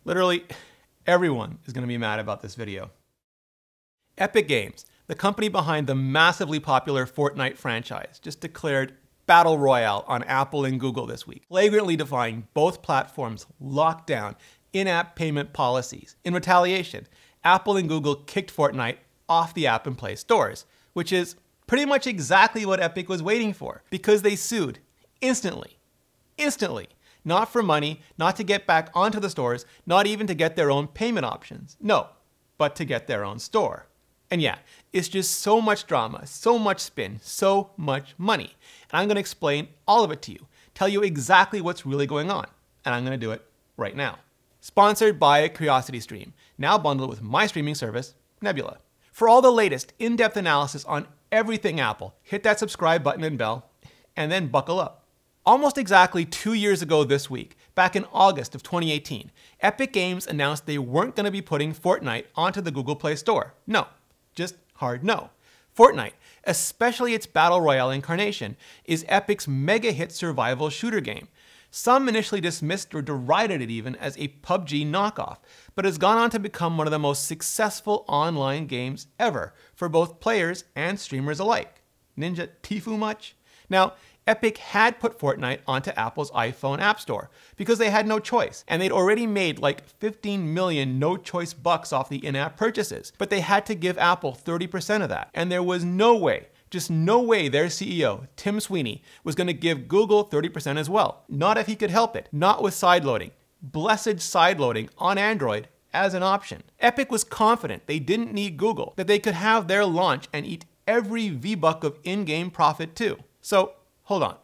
Literally, everyone is going to be mad about this video. Epic Games, the company behind the massively popular Fortnite franchise, just declared battle royale on Apple and Google this week, flagrantly defying both platforms' lockdown in-app payment policies. In retaliation, Apple and Google kicked Fortnite off the App and Play stores, which is pretty much exactly what Epic was waiting for, because they sued instantly. Not for money, not to get back onto the stores, not even to get their own payment options. No, but to get their own store. And yeah, it's just so much drama, so much spin, so much money. And I'm going to explain all of it to you, tell you exactly what's really going on. And I'm going to do it right now. Sponsored by CuriosityStream, now bundled with my streaming service, Nebula. For all the latest in-depth analysis on everything Apple, hit that subscribe button and bell, and then buckle up. Almost exactly 2 years ago this week, back in August of 2018, Epic Games announced they weren't going to be putting Fortnite onto the Google Play Store. No, just hard no. Fortnite, especially its Battle Royale incarnation, is Epic's mega-hit survival shooter game. Some initially dismissed or derided it even as a PUBG knockoff, but has gone on to become one of the most successful online games ever for both players and streamers alike. Ninja Tfue much? Now, Epic had put Fortnite onto Apple's iPhone App Store because they had no choice, and they'd already made like 15 million no-choice bucks off the in-app purchases, but they had to give Apple 30% of that, and there was no way, just no way their CEO, Tim Sweeney, was going to give Google 30% as well. Not if he could help it, not with sideloading. Blessed sideloading on Android as an option. Epic was confident they didn't need Google, that they could have their launch and eat every V-buck of in-game profit too. So, hold on.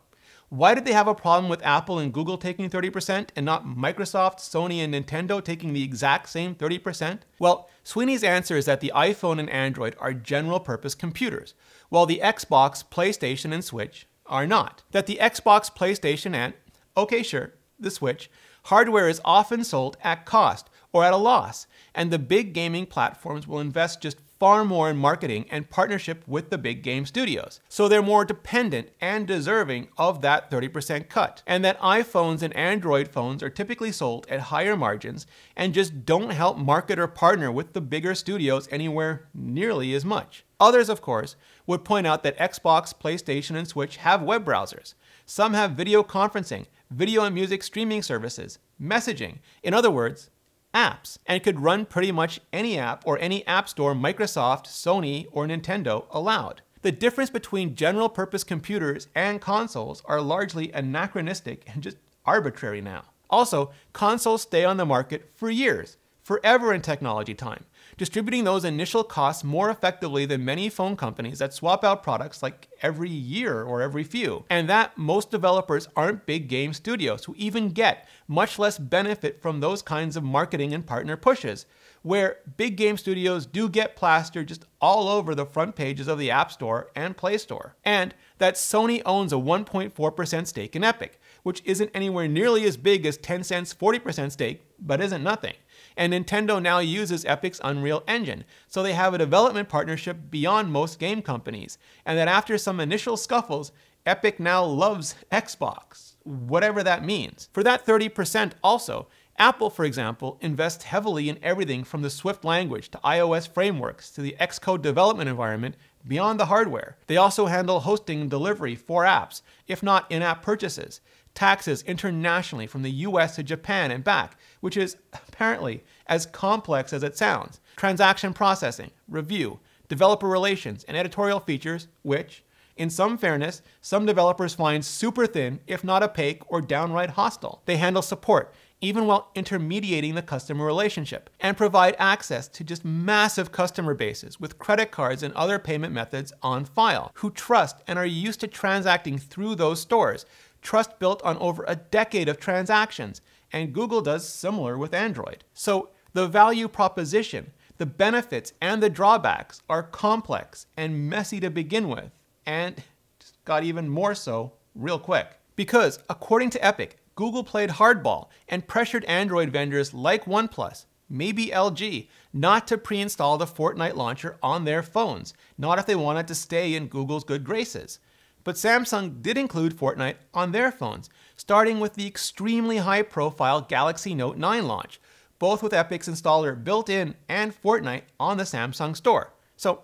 Why did they have a problem with Apple and Google taking 30% and not Microsoft, Sony, and Nintendo taking the exact same 30%? Well, Sweeney's answer is that the iPhone and Android are general-purpose computers, while the Xbox, PlayStation, and Switch are not. That the Xbox, PlayStation, and, okay sure, the Switch, hardware is often sold at cost or at a loss, and the big gaming platforms will invest just far more in marketing and partnership with the big game studios. So they're more dependent and deserving of that 30% cut. And that iPhones and Android phones are typically sold at higher margins and just don't help market or partner with the bigger studios anywhere nearly as much. Others, of course, would point out that Xbox, PlayStation, and Switch have web browsers. Some have video conferencing, video and music streaming services, messaging. In other words, apps, and could run pretty much any app or any app store Microsoft, Sony, or Nintendo allowed. The difference between general purpose computers and consoles are largely anachronistic and just arbitrary now. Also, consoles stay on the market for years, forever in technology time, distributing those initial costs more effectively than many phone companies that swap out products like every year or every few. And that most developers aren't big game studios who even get much less benefit from those kinds of marketing and partner pushes, where big game studios do get plastered just all over the front pages of the App Store and Play Store. And that Sony owns a 1.4% stake in Epic, which isn't anywhere nearly as big as Tencent's 40% stake, but isn't nothing. And Nintendo now uses Epic's Unreal Engine, so they have a development partnership beyond most game companies, and that after some initial scuffles, Epic now loves Xbox, whatever that means. For that 30% also, Apple, for example, invests heavily in everything from the Swift language to iOS frameworks to the Xcode development environment beyond the hardware. They also handle hosting and delivery for apps, if not in-app purchases, taxes internationally from the US to Japan and back, which is apparently as complex as it sounds, transaction processing, review, developer relations, and editorial features, which, in some fairness, some developers find super thin, if not opaque or downright hostile. They handle support, even while intermediating the customer relationship, and provide access to just massive customer bases with credit cards and other payment methods on file, who trust and are used to transacting through those stores, trust built on over a decade of transactions, and Google does similar with Android. So the value proposition, the benefits, and the drawbacks are complex and messy to begin with, and just got even more so real quick. Because according to Epic, Google played hardball and pressured Android vendors like OnePlus, maybe LG, not to pre-install the Fortnite launcher on their phones, not if they wanted to stay in Google's good graces. But Samsung did include Fortnite on their phones, starting with the extremely high-profile Galaxy Note 9 launch, both with Epic's installer built in and Fortnite on the Samsung store. So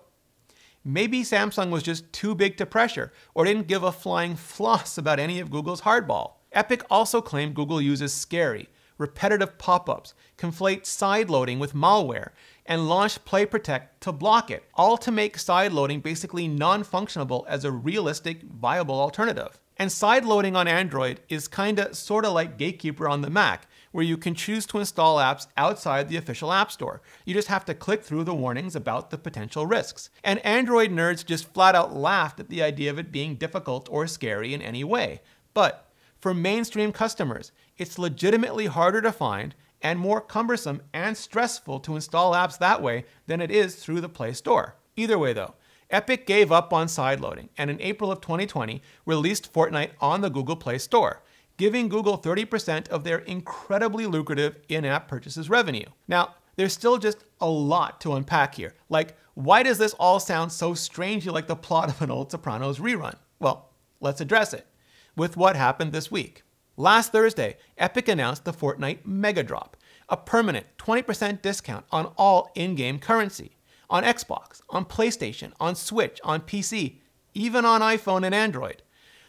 maybe Samsung was just too big to pressure or didn't give a flying floss about any of Google's hardball. Epic also claimed Google uses scary, repetitive pop-ups, conflate sideloading with malware, and launched Play Protect to block it, all to make sideloading basically non-functionable as a realistic, viable alternative. And sideloading on Android is sorta like Gatekeeper on the Mac, where you can choose to install apps outside the official App Store. You just have to click through the warnings about the potential risks. And Android nerds just flat out laughed at the idea of it being difficult or scary in any way. But for mainstream customers, it's legitimately harder to find and more cumbersome and stressful to install apps that way than it is through the Play Store. Either way though, Epic gave up on sideloading and in April of 2020 released Fortnite on the Google Play Store, giving Google 30% of their incredibly lucrative in-app purchases revenue. Now, there's still just a lot to unpack here. Like, why does this all sound so strangely like the plot of an old Sopranos rerun? Well, let's address it with what happened this week. Last Thursday, Epic announced the Fortnite Mega Drop, a permanent 20% discount on all in-game currency, on Xbox, on PlayStation, on Switch, on PC, even on iPhone and Android.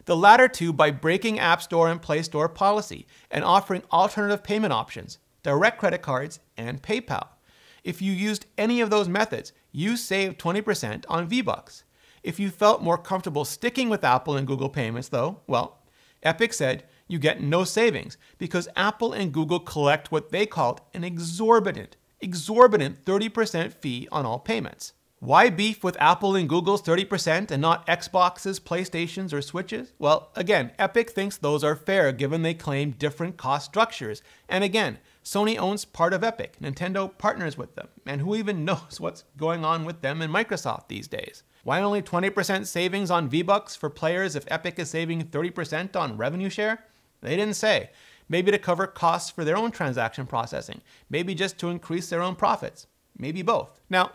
The latter two by breaking App Store and Play Store policy and offering alternative payment options, direct credit cards, and PayPal. If you used any of those methods, you saved 20% on V-Bucks. If you felt more comfortable sticking with Apple and Google payments though, well, Epic said you get no savings because Apple and Google collect what they called an exorbitant 30% fee on all payments. Why beef with Apple and Google's 30% and not Xbox's, PlayStation's, or Switch's? Well, again, Epic thinks those are fair given they claim different cost structures. And again, Sony owns part of Epic, Nintendo partners with them, and who even knows what's going on with them and Microsoft these days? Why only 20% savings on V-Bucks for players if Epic is saving 30% on revenue share? They didn't say. Maybe to cover costs for their own transaction processing. Maybe just to increase their own profits. Maybe both. Now,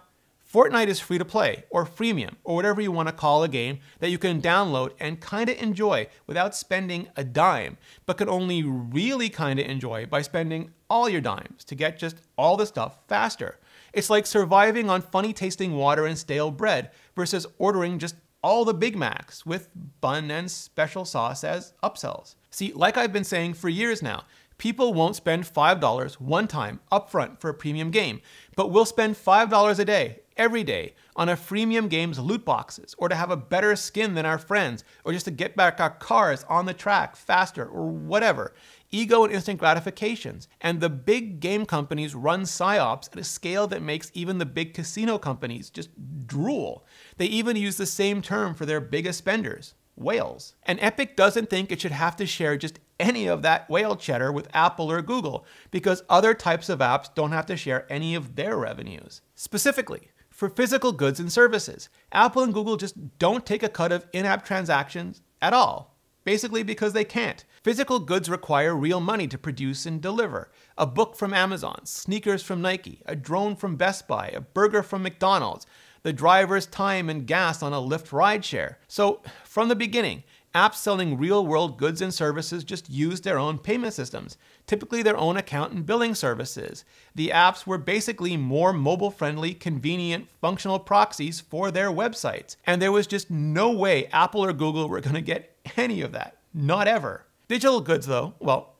Fortnite is free to play, or freemium, or whatever you want to call a game that you can download and kinda enjoy without spending a dime, but can only really kinda enjoy by spending all your dimes to get just all the stuff faster. It's like surviving on funny tasting water and stale bread versus ordering just all the Big Macs with bun and special sauce as upsells. See, like I've been saying for years now, people won't spend $5 one time upfront for a premium game, but will spend $5 a day, every day, on a freemium game's loot boxes, or to have a better skin than our friends, or just to get back our cars on the track faster, or whatever. Ego and instant gratifications. And the big game companies run psyops at a scale that makes even the big casino companies just drool. They even use the same term for their biggest spenders, whales. And Epic doesn't think it should have to share just any of that whale cheddar with Apple or Google, because other types of apps don't have to share any of their revenues. Specifically, for physical goods and services, Apple and Google just don't take a cut of in-app transactions at all. Basically because they can't. Physical goods require real money to produce and deliver. A book from Amazon, sneakers from Nike, a drone from Best Buy, a burger from McDonald's, the driver's time and gas on a Lyft rideshare. So from the beginning, apps selling real-world goods and services just used their own payment systems, typically their own account and billing services. The apps were basically more mobile-friendly, convenient, functional proxies for their websites. And there was just no way Apple or Google were going to get any of that. Not ever. Digital goods though, well,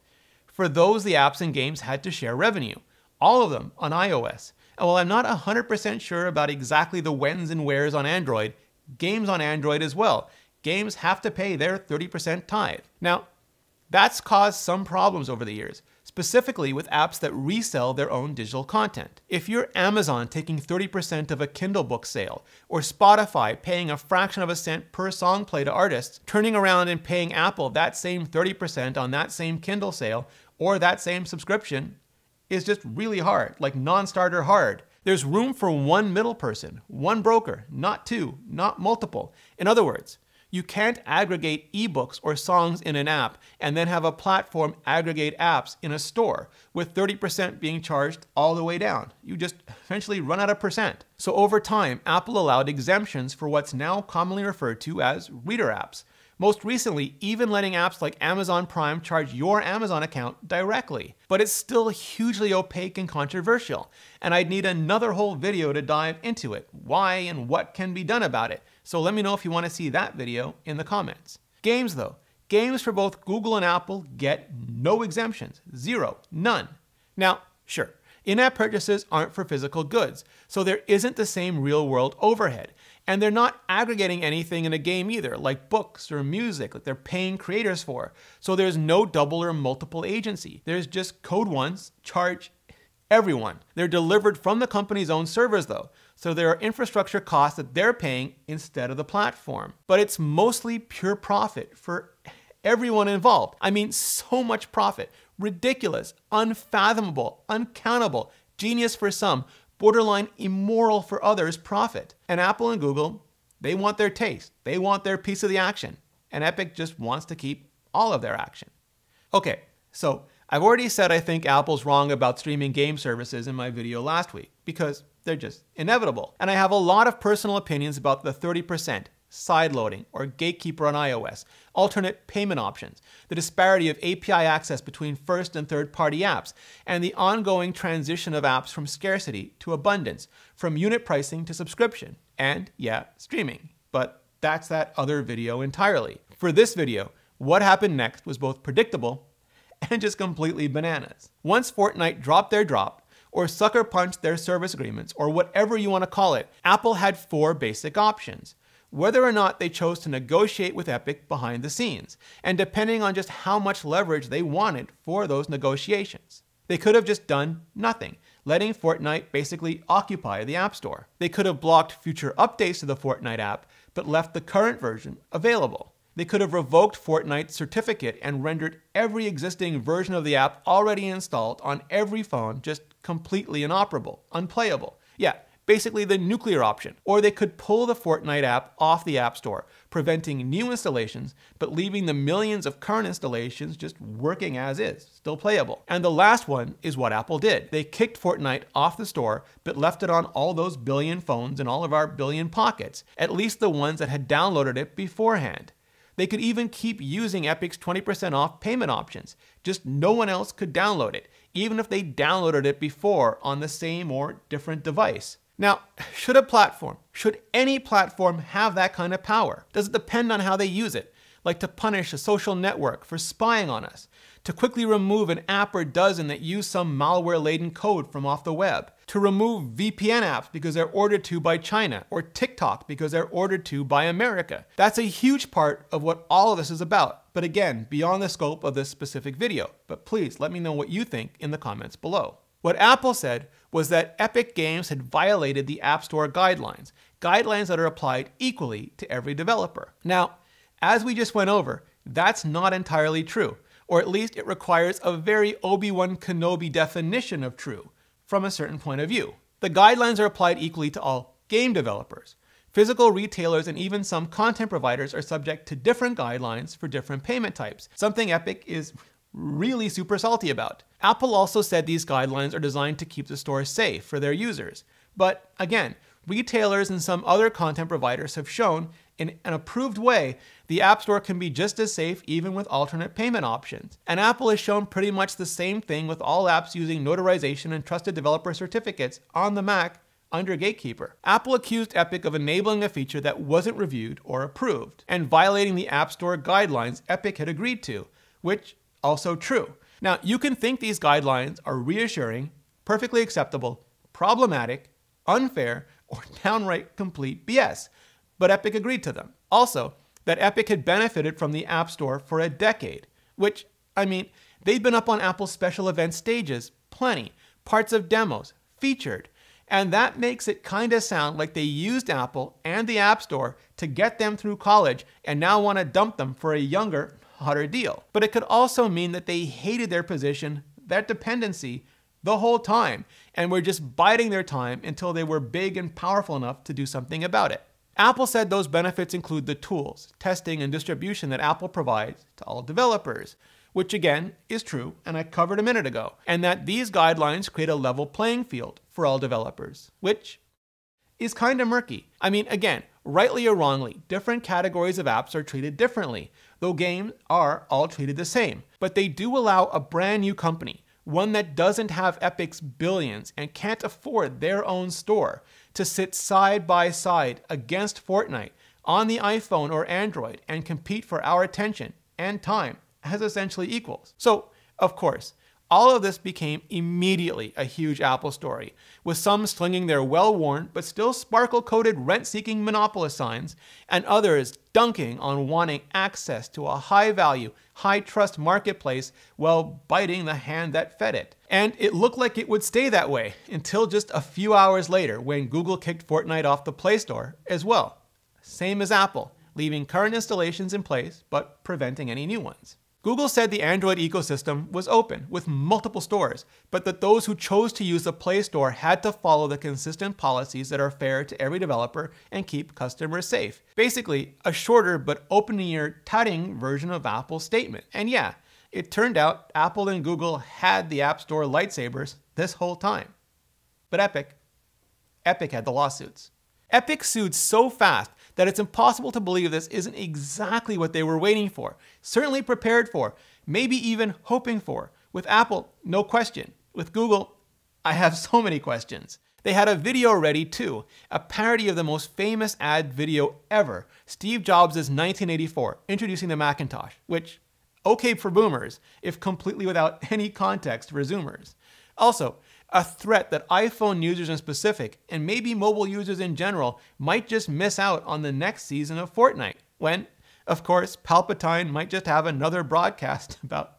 for those the apps and games had to share revenue. All of them on iOS. And while I'm not 100% sure about exactly the whens and wheres on Android, games on Android as well. Games have to pay their 30% tithe. Now, that's caused some problems over the years, specifically with apps that resell their own digital content. If you're Amazon taking 30% of a Kindle book sale, or Spotify paying a fraction of a cent per song play to artists, turning around and paying Apple that same 30% on that same Kindle sale, or that same subscription, is just really hard, like non-starter hard. There's room for one middle person, one broker, not two, not multiple. In other words, you can't aggregate ebooks or songs in an app and then have a platform aggregate apps in a store, with 30% being charged all the way down. You just eventually run out of percent. So over time, Apple allowed exemptions for what's now commonly referred to as reader apps, Most recently, even letting apps like Amazon Prime charge your Amazon account directly. But it's still hugely opaque and controversial, and I'd need another whole video to dive into it, why and what can be done about it. So let me know if you want to see that video in the comments. Games though. Games for both Google and Apple get no exemptions. Zero. None. Now, sure, in-app purchases aren't for physical goods, so there isn't the same real-world overhead. And they're not aggregating anything in a game either, like books or music, like they're paying creators for. So there's no double or multiple agency. There's just code once, charge everyone. They're delivered from the company's own servers though, so there are infrastructure costs that they're paying instead of the platform. But it's mostly pure profit for everyone involved. I mean, so much profit. Ridiculous, unfathomable, uncountable, genius for some, borderline immoral for others profit. And Apple and Google, they want their taste. They want their piece of the action. And Epic just wants to keep all of their action. Okay, so I've already said I think Apple's wrong about streaming game services in my video last week, because they're just inevitable. And I have a lot of personal opinions about the 30%, sideloading, or gatekeeper on iOS, alternate payment options, the disparity of API access between first and third-party apps, and the ongoing transition of apps from scarcity to abundance, from unit pricing to subscription, and, yeah, streaming. But that's that other video entirely. For this video, what happened next was both predictable and just completely bananas. Once Fortnite dropped their drop, or sucker punched their service agreements, or whatever you want to call it, Apple had 4 basic options. Whether or not they chose to negotiate with Epic behind the scenes, and depending on just how much leverage they wanted for those negotiations. They could have just done nothing, letting Fortnite basically occupy the App Store. They could have blocked future updates to the Fortnite app, but left the current version available. They could have revoked Fortnite's certificate and rendered every existing version of the app already installed on every phone just completely inoperable, unplayable. Yeah, basically the nuclear option. Or they could pull the Fortnite app off the App Store, preventing new installations, but leaving the millions of current installations just working as is, still playable. And the last one is what Apple did. They kicked Fortnite off the store, but left it on all those billion phones in all of our billion pockets, at least the ones that had downloaded it beforehand. They could even keep using Epic's 20% off payment options, just no one else could download it, even if they downloaded it before on the same or different device. Now, should any platform have that kind of power? Does it depend on how they use it? Like to punish a social network for spying on us? To quickly remove an app or dozen that use some malware-laden code from off the web? To remove VPN apps because they're ordered to by China, or TikTok because they're ordered to by America? That's a huge part of what all of this is about, but again, beyond the scope of this specific video. But please let me know what you think in the comments below. What Apple said was that Epic Games had violated the App Store guidelines, guidelines that are applied equally to every developer. Now, as we just went over, that's not entirely true, or at least it requires a very Obi-Wan Kenobi definition of true from a certain point of view. The guidelines are applied equally to all game developers. Physical retailers and even some content providers are subject to different guidelines for different payment types, something Epic is really super salty about. Apple also said these guidelines are designed to keep the store safe for their users. But again, retailers and some other content providers have shown in an approved way the App Store can be just as safe even with alternate payment options. And Apple has shown pretty much the same thing with all apps using notarization and trusted developer certificates on the Mac under Gatekeeper. Apple accused Epic of enabling a feature that wasn't reviewed or approved, and violating the App Store guidelines Epic had agreed to, which also true. Now, you can think these guidelines are reassuring, perfectly acceptable, problematic, unfair, or downright complete BS, but Epic agreed to them. Also, that Epic had benefited from the App Store for a decade, which, I mean, they've been up on Apple's special event stages, plenty, parts of demos, featured, and that makes it kinda sound like they used Apple and the App Store to get them through college and now want to dump them for a younger, hotter deal. But it could also mean that they hated their position, their dependency, the whole time, and were just biding their time until they were big and powerful enough to do something about it. Apple said those benefits include the tools, testing, and distribution that Apple provides to all developers, which again is true, and I covered a minute ago, and that these guidelines create a level playing field for all developers, which is kind of murky. I mean, again, Rightly or wrongly, different categories of apps are treated differently, though games are all treated the same. But they do allow a brand new company, one that doesn't have Epic's billions and can't afford their own store, to sit side by side against Fortnite on the iPhone or Android and compete for our attention and time as essentially equals. So, of course, all of this became immediately a huge Apple story, with some slinging their well-worn but still sparkle-coated rent-seeking monopolist signs, and others dunking on wanting access to a high-value, high-trust marketplace while biting the hand that fed it. And it looked like it would stay that way until just a few hours later when Google kicked Fortnite off the Play Store as well. Same as Apple, leaving current installations in place but preventing any new ones. Google said the Android ecosystem was open, with multiple stores, but that those who chose to use the Play Store had to follow the consistent policies that are fair to every developer and keep customers safe. Basically, a shorter but open-ear touting version of Apple's statement. And yeah, it turned out Apple and Google had the App Store lightsabers this whole time. But Epic had the lawsuits. Epic sued so fast that it's impossible to believe this isn't exactly what they were waiting for, certainly prepared for, maybe even hoping for. With Apple, no question. With Google, I have so many questions. They had a video ready too, a parody of the most famous ad video ever, Steve Jobs' 1984, introducing the Macintosh, which, okay for boomers, if completely without any context for Zoomers. Also, a threat that iPhone users in specific, and maybe mobile users in general, might just miss out on the next season of Fortnite, when, of course, Palpatine might just have another broadcast about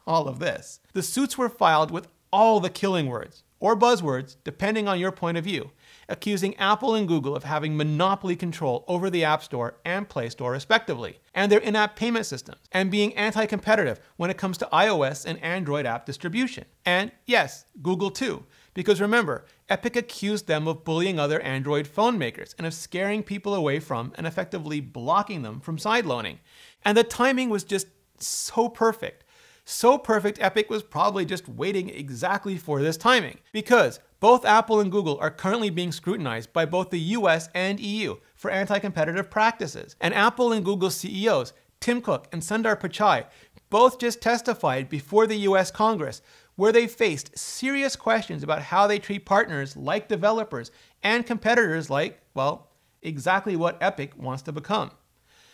all of this. The suits were filed with all the killing words, or buzzwords, depending on your point of view, accusing Apple and Google of having monopoly control over the App Store and Play Store respectively, and their in-app payment systems, and being anti-competitive when it comes to iOS and Android app distribution. And yes, Google too, because remember, Epic accused them of bullying other Android phone makers and of scaring people away from and effectively blocking them from sideloading. And the timing was just so perfect. So perfect, Epic was probably just waiting exactly for this timing, because both Apple and Google are currently being scrutinized by both the US and EU for anti-competitive practices. And Apple and Google CEOs, Tim Cook and Sundar Pichai, both just testified before the US Congress, where they faced serious questions about how they treat partners like developers and competitors like, well, exactly what Epic wants to become.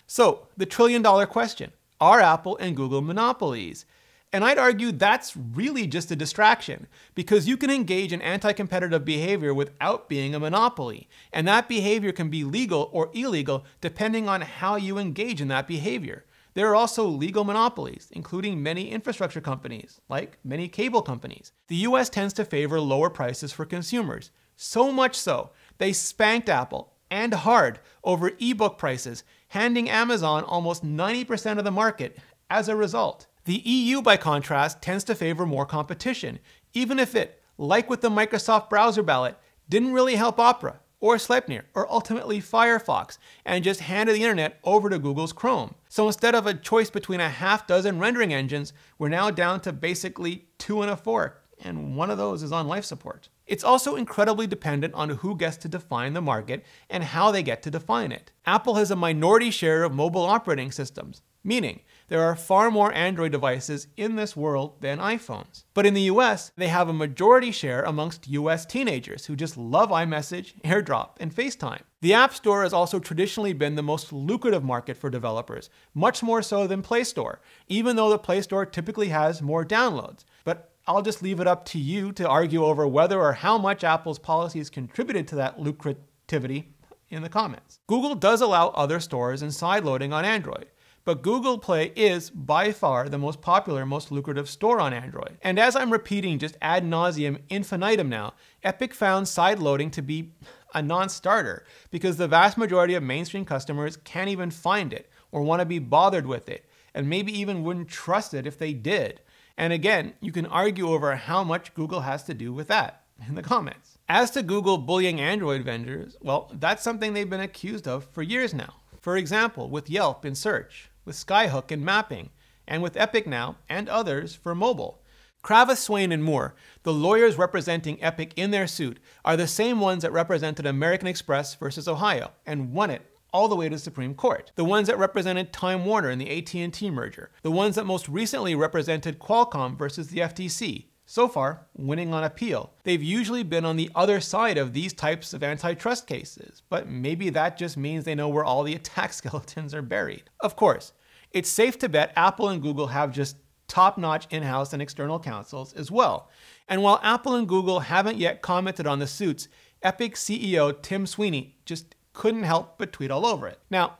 So, the trillion-dollar question, are Apple and Google monopolies? And I'd argue that's really just a distraction, because you can engage in anti-competitive behavior without being a monopoly, and that behavior can be legal or illegal depending on how you engage in that behavior. There are also legal monopolies, including many infrastructure companies, like many cable companies. The US tends to favor lower prices for consumers, so much so they spanked Apple, and hard, over ebook prices, handing Amazon almost 90% of the market as a result. The EU, by contrast, tends to favor more competition, even if it, like with the Microsoft browser ballot, didn't really help Opera, or Sleipnir, or ultimately Firefox, and just handed the internet over to Google's Chrome. So instead of a choice between a half dozen rendering engines, we're now down to basically 2 and a fork, and one of those is on life support. It's also incredibly dependent on who gets to define the market and how they get to define it. Apple has a minority share of mobile operating systems, meaning there are far more Android devices in this world than iPhones. But in the US, they have a majority share amongst US teenagers who just love iMessage, AirDrop, and FaceTime. The App Store has also traditionally been the most lucrative market for developers, much more so than Play Store, even though the Play Store typically has more downloads. But I'll just leave it up to you to argue over whether or how much Apple's policies contributed to that lucrativity in the comments. Google does allow other stores and sideloading on Android, but Google Play is, by far, the most popular, most lucrative store on Android. And as I'm repeating just ad nauseum infinitum now, Epic found sideloading to be a non-starter, because the vast majority of mainstream customers can't even find it, or want to be bothered with it, and maybe even wouldn't trust it if they did. And again, you can argue over how much Google has to do with that in the comments. As to Google bullying Android vendors, well, that's something they've been accused of for years now. For example, with Yelp in search, with Skyhook in mapping, and with Epic now, and others for mobile. Kravis, Swain, and Moore, the lawyers representing Epic in their suit, are the same ones that represented American Express versus Ohio, and won it all the way to the Supreme Court. The ones that represented Time Warner in the AT&T merger. The ones that most recently represented Qualcomm versus the FTC. So far, winning on appeal. They've usually been on the other side of these types of antitrust cases, but maybe that just means they know where all the attack skeletons are buried. Of course, it's safe to bet Apple and Google have just top-notch in-house and external counsels as well. And while Apple and Google haven't yet commented on the suits, Epic CEO Tim Sweeney just couldn't help but tweet all over it. Now,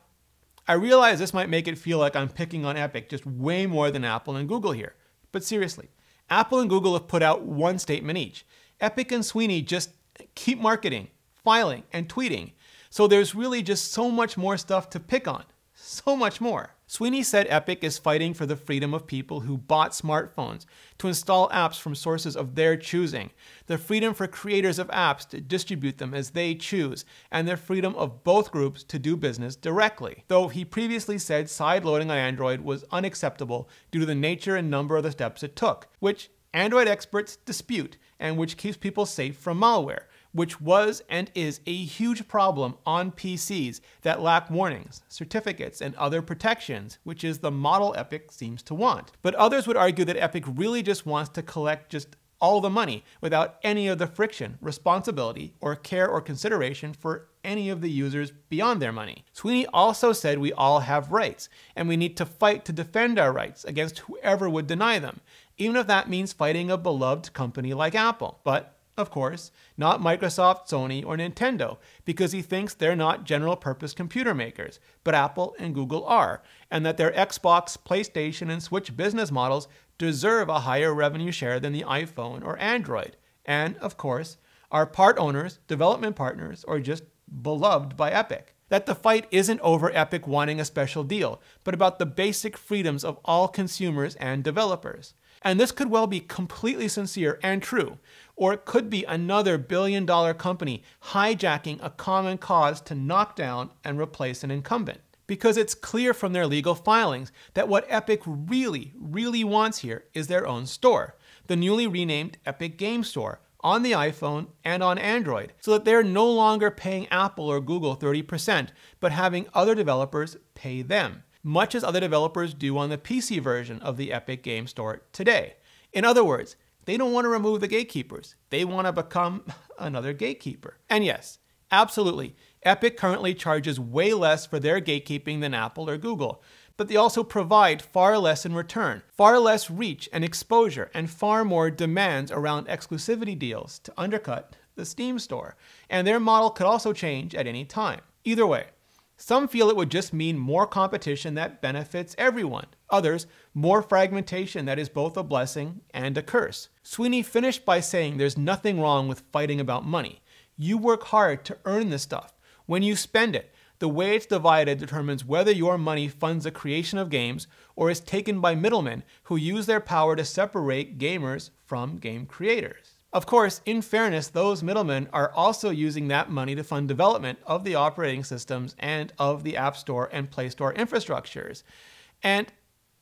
I realize this might make it feel like I'm picking on Epic just way more than Apple and Google here. But seriously, Apple and Google have put out one statement each. Epic and Sweeney just keep marketing, filing, and tweeting. So there's really just so much more stuff to pick on. So much more. Sweeney said Epic is fighting for the freedom of people who bought smartphones to install apps from sources of their choosing, the freedom for creators of apps to distribute them as they choose, and the freedom of both groups to do business directly. Though he previously said sideloading on Android was unacceptable due to the nature and number of the steps it took, which Android experts dispute, and which keeps people safe from malware, which was and is a huge problem on PCs that lack warnings, certificates, and other protections, which is the model Epic seems to want. But others would argue that Epic really just wants to collect just all the money without any of the friction, responsibility, or care or consideration for any of the users beyond their money. Sweeney also said we all have rights, and we need to fight to defend our rights against whoever would deny them, even if that means fighting a beloved company like Apple. But of course, not Microsoft, Sony, or Nintendo, because he thinks they're not general-purpose computer makers, but Apple and Google are, and that their Xbox, PlayStation, and Switch business models deserve a higher revenue share than the iPhone or Android, and, of course, are part owners, development partners, or just beloved by Epic. That the fight isn't over Epic wanting a special deal, but about the basic freedoms of all consumers and developers. And this could well be completely sincere and true, or it could be another billion-dollar company hijacking a common cause to knock down and replace an incumbent. Because it's clear from their legal filings that what Epic really wants here is their own store, the newly renamed Epic Game Store, on the iPhone and on Android, so that they're no longer paying Apple or Google 30%, but having other developers pay them, much as other developers do on the PC version of the Epic Game Store today. In other words, they don't want to remove the gatekeepers. They want to become another gatekeeper. And yes, absolutely, Epic currently charges way less for their gatekeeping than Apple or Google, but they also provide far less in return, far less reach and exposure, and far more demands around exclusivity deals to undercut the Steam store. And their model could also change at any time. Either way, some feel it would just mean more competition that benefits everyone. Others, more fragmentation that is both a blessing and a curse. Sweeney finished by saying there's nothing wrong with fighting about money. You work hard to earn this stuff. When you spend it, the way it's divided determines whether your money funds the creation of games or is taken by middlemen who use their power to separate gamers from game creators. Of course, in fairness, those middlemen are also using that money to fund development of the operating systems and of the App Store and Play Store infrastructures. And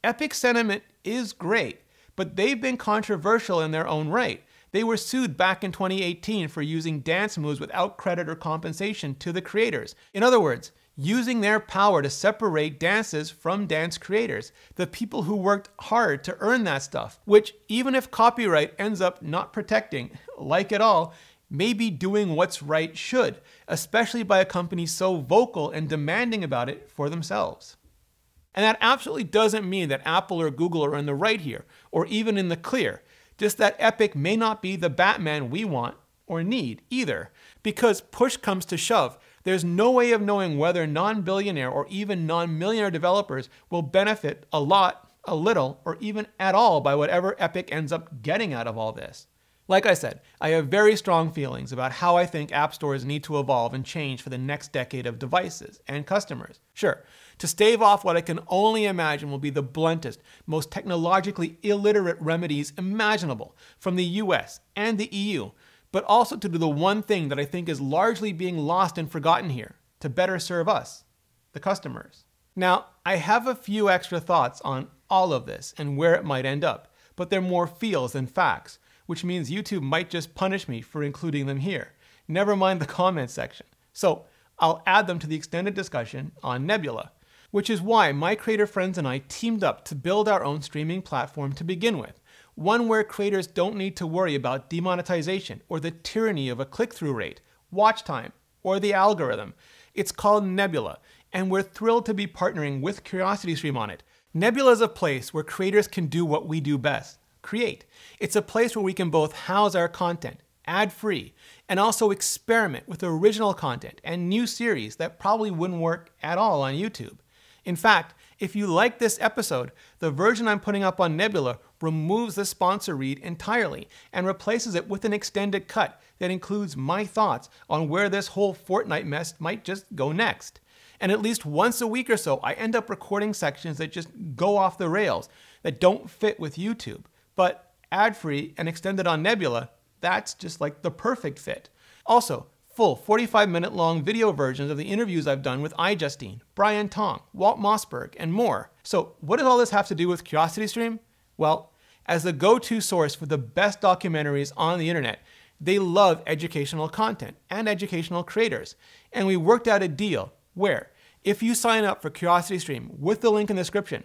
Epic's sentiment is great, but they've been controversial in their own right. They were sued back in 2018 for using dance moves without credit or compensation to the creators. In other words, using their power to separate dances from dance creators, the people who worked hard to earn that stuff, which even if copyright ends up not protecting, like it all, maybe doing what's right should, especially by a company so vocal and demanding about it for themselves. And that absolutely doesn't mean that Apple or Google are in the right here, or even in the clear. Just that Epic may not be the Batman we want or need either. Because push comes to shove, there's no way of knowing whether non-billionaire or even non-millionaire developers will benefit a lot, a little, or even at all by whatever Epic ends up getting out of all this. Like I said, I have very strong feelings about how I think app stores need to evolve and change for the next decade of devices and customers. Sure, to stave off what I can only imagine will be the bluntest, most technologically illiterate remedies imaginable from the US and the EU, but also to do the one thing that I think is largely being lost and forgotten here, to better serve us, the customers. Now, I have a few extra thoughts on all of this and where it might end up, but they're more feels than facts, which means YouTube might just punish me for including them here. Never mind the comment section. So I'll add them to the extended discussion on Nebula, which is why my creator friends and I teamed up to build our own streaming platform to begin with, one where creators don't need to worry about demonetization or the tyranny of a click-through rate, watch time, or the algorithm. It's called Nebula, and we're thrilled to be partnering with CuriosityStream on it. Nebula is a place where creators can do what we do best, create. It's a place where we can both house our content, ad-free, and also experiment with original content and new series that probably wouldn't work at all on YouTube. In fact, if you like this episode, the version I'm putting up on Nebula removes the sponsor read entirely and replaces it with an extended cut that includes my thoughts on where this whole Fortnite mess might just go next. And at least once a week or so, I end up recording sections that just go off the rails, that don't fit with YouTube. But ad-free and extended on Nebula, that's just like the perfect fit. Also, full 45-minute long video versions of the interviews I've done with iJustine, Brian Tong, Walt Mossberg, and more. So what does all this have to do with CuriosityStream? Well, as the go-to source for the best documentaries on the internet, they love educational content and educational creators. And we worked out a deal where, if you sign up for CuriosityStream with the link in the description,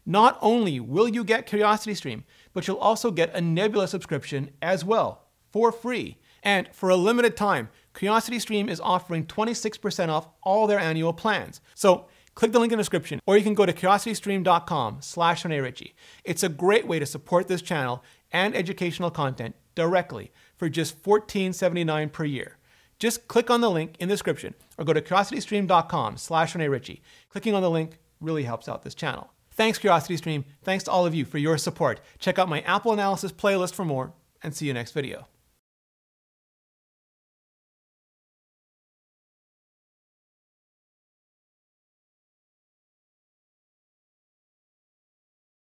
not only will you get CuriosityStream, but you'll also get a Nebula subscription as well, for free. And for a limited time, CuriosityStream is offering 26% off all their annual plans. So click the link in the description, or you can go to curiositystream.com/ReneRitchie. It's a great way to support this channel and educational content directly for just $14.79 per year. Just click on the link in the description or go to curiositystream.com/ReneRitchie. Clicking on the link really helps out this channel. Thanks, CuriosityStream. Thanks to all of you for your support. Check out my Apple Analysis playlist for more, and see you next video.